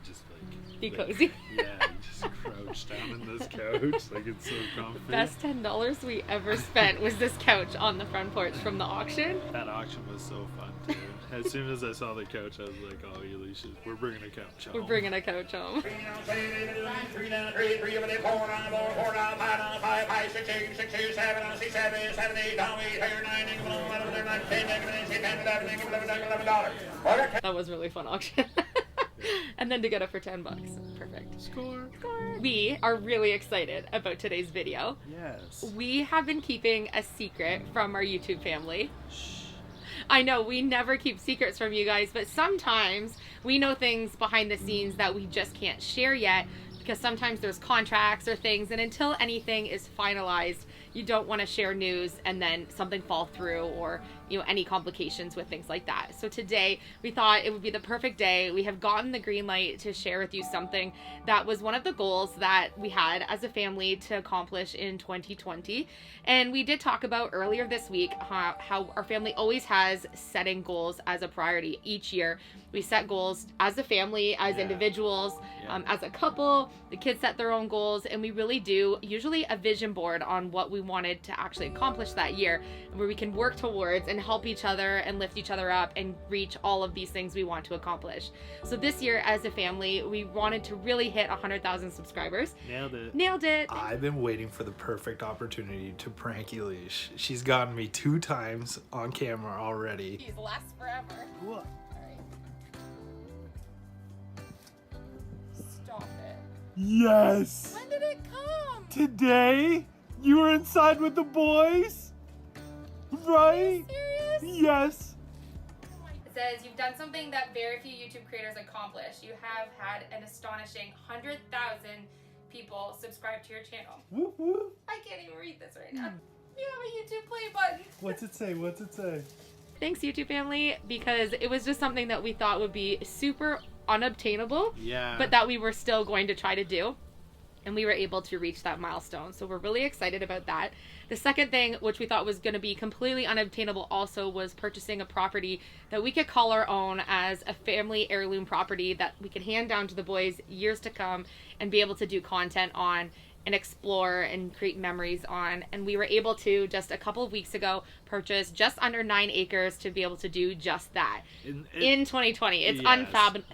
just like be cozy. Yeah, you just crouch down in this couch, like it's so comfy. Best $10 we ever spent was this couch on the front porch from the auction. That auction was so fun too. As soon as I saw the couch, I was like, "Oh, Alicia, we're bringing a couch home." We're bringing a couch home. That was a really fun auction. And then to get it for $10. Perfect. Score. We are really excited about today's video. Yes. We have been keeping a secret from our YouTube family. Shh. I know we never keep secrets from you guys, but sometimes we know things behind the scenes that we just can't share yet because sometimes there's contracts or things, and until anything is finalized, you don't want to share news and then something fall through or, you know, any complications with things like that. So today we thought it would be the perfect day. We have gotten the green light to share with you something that was one of the goals that we had as a family to accomplish in 2020. And we did talk about earlier this week how our family always has setting goals as a priority each year. We set goals as a family, as individuals, as a couple. The kids set their own goals, and we really do usually a vision board on what we wanted to actually accomplish that year, where we can work towards and help each other and lift each other up and reach all of these things we want to accomplish. So this year as a family, we wanted to really hit 100,000 subscribers. Nailed it. I've been waiting for the perfect opportunity to prank Elish. She's gotten me 2 times on camera already. These last forever. What? Stop it. Yes! When did it come? Today? You were inside with the boys? Right? Serious? Yes. It says you've done something that very few YouTube creators accomplish. You have had an astonishing 100,000 people subscribe to your channel. Whoop whoop. I can't even read this right now. You have a YouTube play button. What's it say? What's it say? Thanks, YouTube family, because it was just something that we thought would be super unobtainable, but that we were still going to try to do. And we were able to reach that milestone. So we're really excited about that. The second thing, which we thought was going to be completely unobtainable also, was purchasing a property that we could call our own as a family heirloom property that we could hand down to the boys years to come and be able to do content on and explore and create memories on. And we were able to, just a couple of weeks ago, purchase just under 9 acres to be able to do just that in 2020. It's unfathomable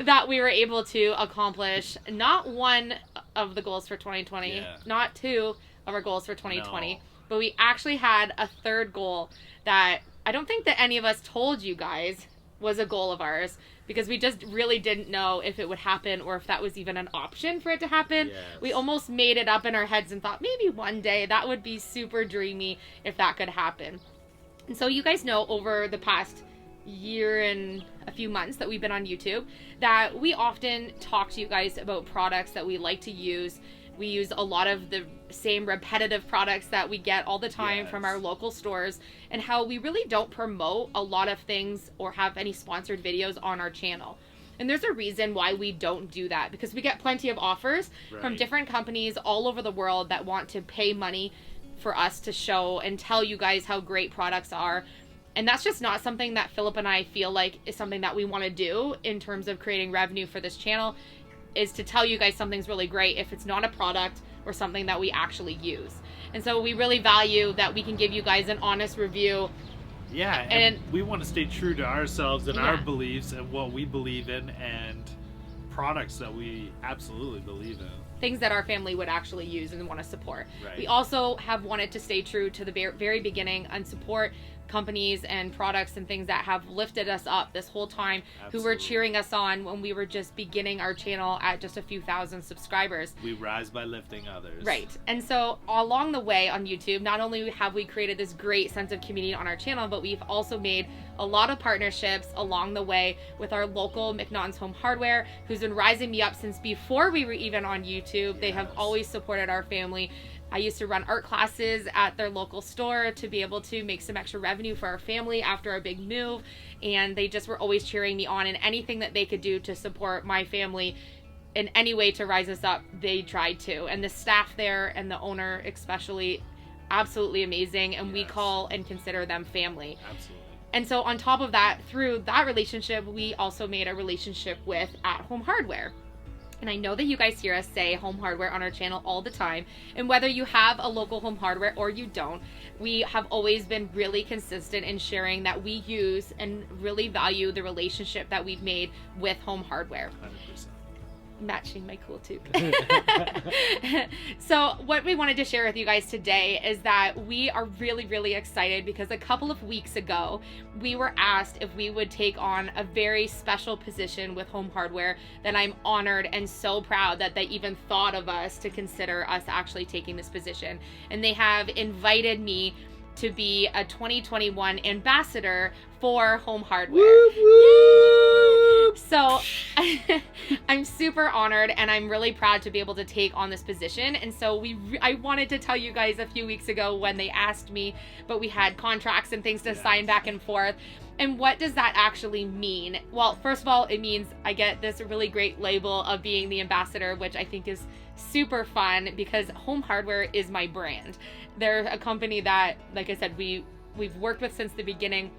that we were able to accomplish not one of the goals for 2020, not 2 of our goals for 2020, but we actually had a third goal that I don't think that any of us told you guys was a goal of ours, because we just really didn't know if it would happen or if that was even an option for it to happen. We almost made it up in our heads and thought maybe one day that would be super dreamy if that could happen. And so you guys know over the past year and a few months that we've been on YouTube that we often talk to you guys about products that we like to use. We use a lot of the same repetitive products that we get all the time from our local stores, and how we really don't promote a lot of things or have any sponsored videos on our channel. And there's a reason why we don't do that, because we get plenty of offers from different companies all over the world that want to pay money for us to show and tell you guys how great products are. And that's just not something that Philip and I feel like is something that we want to do in terms of creating revenue for this channel, is to tell you guys something's really great if it's not a product or something that we actually use. And so we really value that we can give you guys an honest review. And we want to stay true to ourselves and our beliefs and what we believe in, and products that we absolutely believe in. Things that our family would actually use and want to support. We also have wanted to stay true to the very beginning and support companies and products and things that have lifted us up this whole time, who were cheering us on when we were just beginning our channel at just a few thousand subscribers. We rise by lifting others. Right. And so along the way on YouTube, not only have we created this great sense of community on our channel, but we've also made a lot of partnerships along the way with our local McNaughton's Home Hardware, who's been rising me up since before we were even on YouTube. They have always supported our family. I used to run art classes at their local store to be able to make some extra revenue for our family after our big move, and they just were always cheering me on, and anything that they could do to support my family in any way to rise us up, they tried to. And the staff there and the owner especially, absolutely amazing, and we call and consider them family. Absolutely. And so on top of that, through that relationship, we also made a relationship with At Home Hardware. And I know that you guys hear us say home hardware on our channel all the time. And whether you have a local home hardware or you don't, we have always been really consistent in sharing that we use and really value the relationship that we've made with home hardware. 100%. Matching my cool toque. So what we wanted to share with you guys today is that we are really, really excited because a couple of weeks ago, we were asked if we would take on a very special position with Home Hardware that I'm honored and so proud that they even thought of us to consider us actually taking this position. And they have invited me to be a 2021 ambassador for Home Hardware. Woo, woo. So I'm super honored and I'm really proud to be able to take on this position. And so I wanted to tell you guys a few weeks ago when they asked me, but we had contracts and things to sign back and forth. And what does that actually mean? Well, first of all, it means I get this really great label of being the ambassador, which I think is super fun because Home Hardware is my brand. They're a company that, like I said, we've worked with since the beginning.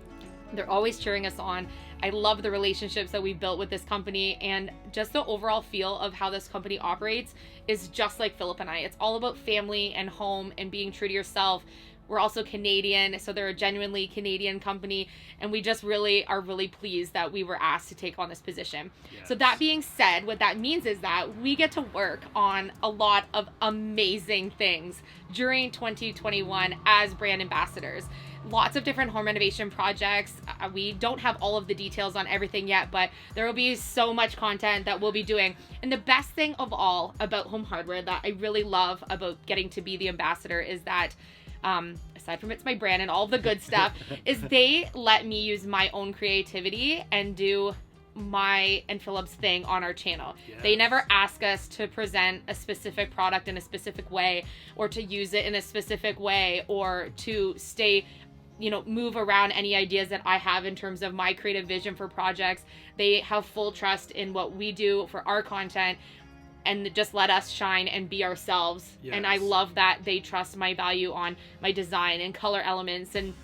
They're always cheering us on. I love the relationships that we've built with this company, and just the overall feel of how this company operates is just like Philip and I. It's all about family and home and being true to yourself. We're also Canadian, so they're a genuinely Canadian company, and we just really are really pleased that we were asked to take on this position. Yes. So that being said, what that means is that we get to work on a lot of amazing things during 2021 as brand ambassadors. Lots of different home renovation projects. We don't have all of the details on everything yet, but there will be so much content that we'll be doing. And the best thing of all about Home Hardware that I really love about getting to be the ambassador is that aside from it's my brand and all of the good stuff, is they let me use my own creativity and do my and Philip's thing on our channel. Yes. They never ask us to present a specific product in a specific way or to use it in a specific way or to move around any ideas that I have in terms of my creative vision for projects. They have full trust in what we do for our content and just let us shine and be ourselves. Yes. And I love that they trust my value on my design and color elements and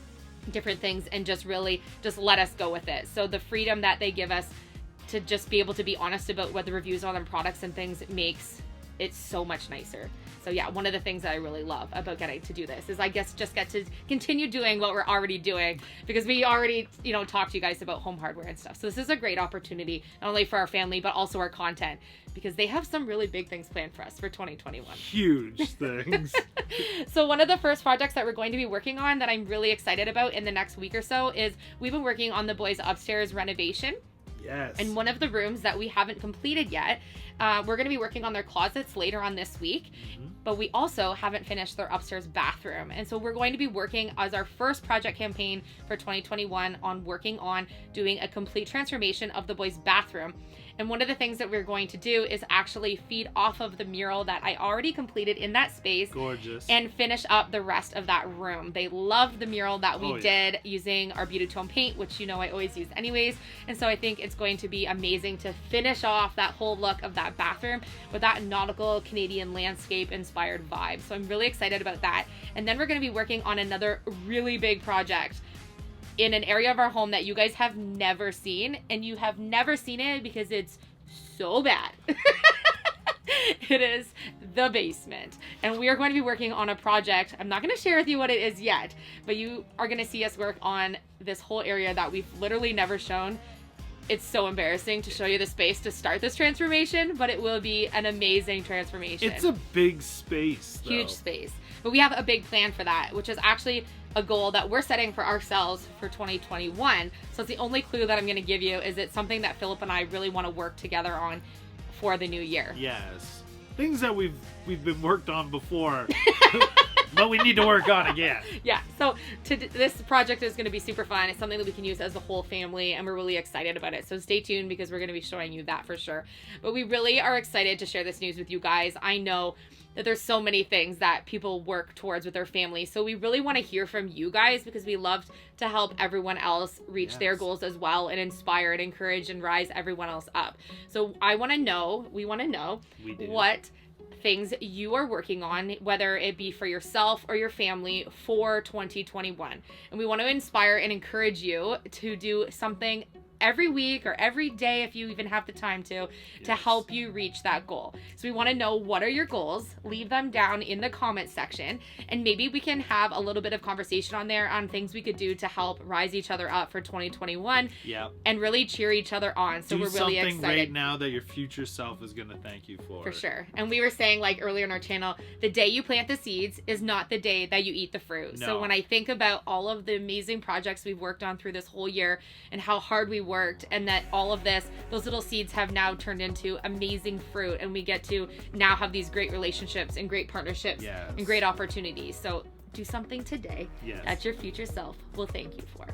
different things and just let us go with it. So the freedom that they give us to just be able to be honest about what the reviews on their products and things makes it so much nicer. So yeah, one of the things that I really love about getting to do this is I guess just get to continue doing what we're already doing because we already, talked to you guys about Home Hardware and stuff. So this is a great opportunity, not only for our family, but also our content because they have some really big things planned for us for 2021. Huge things. So one of the first projects that we're going to be working on that I'm really excited about in the next week or so is we've been working on the boys' upstairs renovation. Yes. And one of the rooms that we haven't completed yet, we're going to be working on their closets later on this week, but we also haven't finished their upstairs bathroom. And so we're going to be working as our first project campaign for 2021 on working on doing a complete transformation of the boys' bathroom. And one of the things that we're going to do is actually feed off of the mural that I already completed in that space. Gorgeous. And finish up the rest of that room. They loved the mural that we did using our Beauty Tone paint, which I always use anyways. And so I think it's going to be amazing to finish off that whole look of that bathroom with that nautical Canadian landscape inspired vibe. So I'm really excited about that. And then we're going to be working on another really big project in an area of our home that you guys have never seen, and you have never seen it because it's so bad. It is the basement, and we are going to be working on a project. I'm not going to share with you what it is yet, but you are going to see us work on this whole area that we've literally never shown. It's so embarrassing to show you the space to start this transformation, but it will be an amazing transformation. It's a big space, though. Huge space. But we have a big plan for that, which is actually a goal that we're setting for ourselves for 2021. So it's the only clue that I'm going to give you is it's something that Philip and I really want to work together on for the new year. Yes. Things that we've been worked on before, but we need to work on again. Yeah. So this project is going to be super fun. It's something that we can use as a whole family, and we're really excited about it. So stay tuned because we're going to be showing you that for sure. But we really are excited to share this news with you guys. I know that there's so many things that people work towards with their family. So we really want to hear from you guys because we love to help everyone else reach their goals as well and inspire and encourage and rise everyone else up. So we want to know what things you are working on, whether it be for yourself or your family for 2021. And we want to inspire and encourage you to do something every week or every day, if you even have the time to help you reach that goal. So we want to know, what are your goals? Leave them down in the comment section, and maybe we can have a little bit of conversation on there on things we could do to help rise each other up for 2021 and really cheer each other on. So we're really excited. Something right now that your future self is going to thank you for. For sure. And we were saying, like earlier in our channel, the day you plant the seeds is not the day that you eat the fruit. No. So when I think about all of the amazing projects we've worked on through this whole year and how hard we worked, and that all of those little seeds have now turned into amazing fruit, and we get to now have these great relationships and great partnerships and great opportunities. So do something today that your future self will thank you for.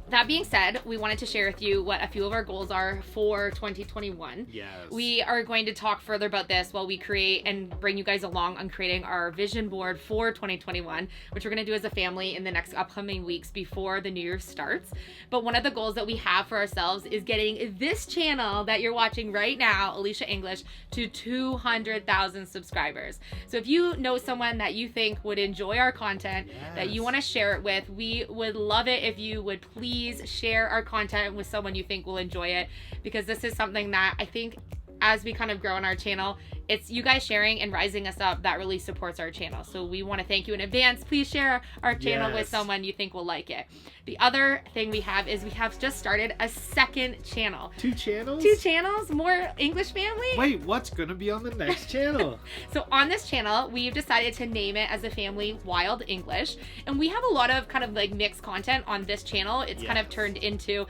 That being said, we wanted to share with you what a few of our goals are for 2021. Yes. We are going to talk further about this while we create and bring you guys along on creating our vision board for 2021, which we're going to do as a family in the next upcoming weeks before the new year starts. But one of the goals that we have for ourselves is getting this channel that you're watching right now, Alicia English, to 200,000 subscribers. So if you know someone that you think would enjoy our content, that you want to share it with, we would love it if you would please share our content with someone you think will enjoy it, because this is something that I think, as we kind of grow on our channel, it's you guys sharing and rising us up that really supports our channel. So we want to thank you in advance. Please share our channel with someone you think will like it. The other thing we have is we have just started a second channel. 2 channels? 2 channels? More English family? Wait, what's going to be on the next channel? So on this channel, we've decided to name it as a family Wild English. And we have a lot of kind of like mixed content on this channel. It's kind of turned into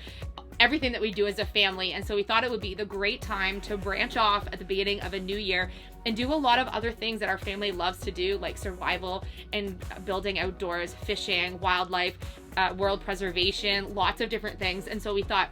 everything that we do as a family, and so we thought it would be the great time to branch off at the beginning of a new year and do a lot of other things that our family loves to do, like survival and building outdoors, fishing, wildlife, world preservation, lots of different things. And so we thought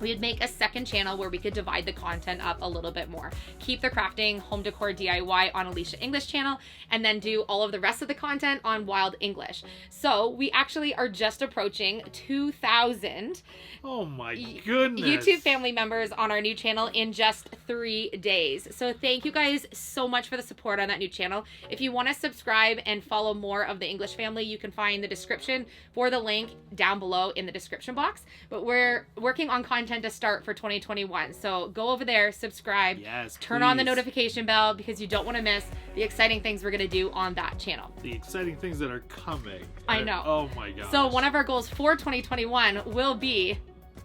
we'd make a second channel where we could divide the content up a little bit more. Keep the crafting, home decor, DIY on Alicia English channel, and then do all of the rest of the content on Wild English. So we actually are just approaching 2,000 oh my goodness YouTube family members on our new channel in just 3 days. So thank you guys so much for the support on that new channel. If you want to subscribe and follow more of the English family, you can find the description for the link down below in the description box. But we're working on content to start for 2021. So go over there, subscribe, turn on the notification bell, because you don't want to miss the exciting things we're going to do on that channel. The exciting things that are coming. I know. Oh my gosh. So one of our goals for 2021 will be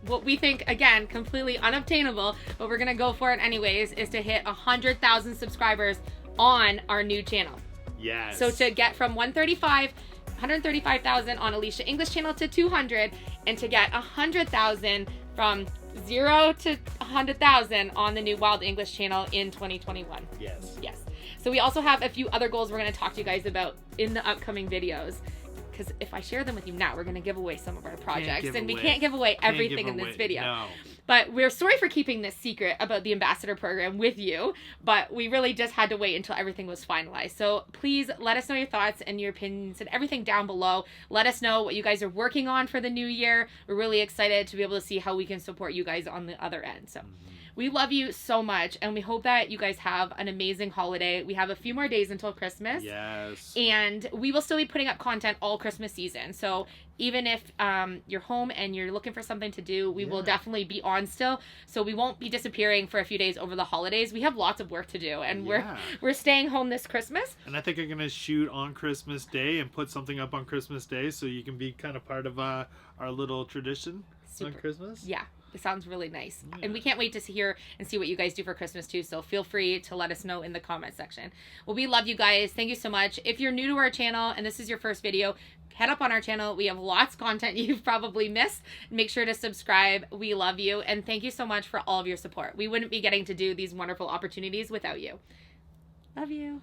what we think, again, completely unobtainable, but we're going to go for it anyways, is to hit 100,000 subscribers on our new channel. Yes. So to get from 135,000 on Alicia English channel to 200, and to get 100,000 from 0 to 100,000 on the new Wild English channel in 2021. Yes. So we also have a few other goals we're going to talk to you guys about in the upcoming videos, because if I share them with you now, we're going to give away some of our projects, and we can't give away everything in this video. No. But we're sorry for keeping this secret about the ambassador program with you, but we really just had to wait until everything was finalized. So please let us know your thoughts and your opinions and everything down below. Let us know what you guys are working on for the new year. We're really excited to be able to see how we can support you guys on the other end. So we love you so much, and we hope that you guys have an amazing holiday. We have a few more days until Christmas. Yes. And we will still be putting up content all Christmas season. So even if you're home and you're looking for something to do, we will definitely be on still. So we won't be disappearing for a few days over the holidays. We have lots of work to do, and we're staying home this Christmas. And I think I'm going to shoot on Christmas Day and put something up on Christmas Day, so you can be kind of part of our little tradition on Christmas. Yeah. It sounds really nice. Yeah. And we can't wait to hear and see what you guys do for Christmas too. So feel free to let us know in the comment section. Well, we love you guys. Thank you so much. If you're new to our channel and this is your first video, head up on our channel. We have lots of content you've probably missed. Make sure to subscribe. We love you. And thank you so much for all of your support. We wouldn't be getting to do these wonderful opportunities without you. Love you.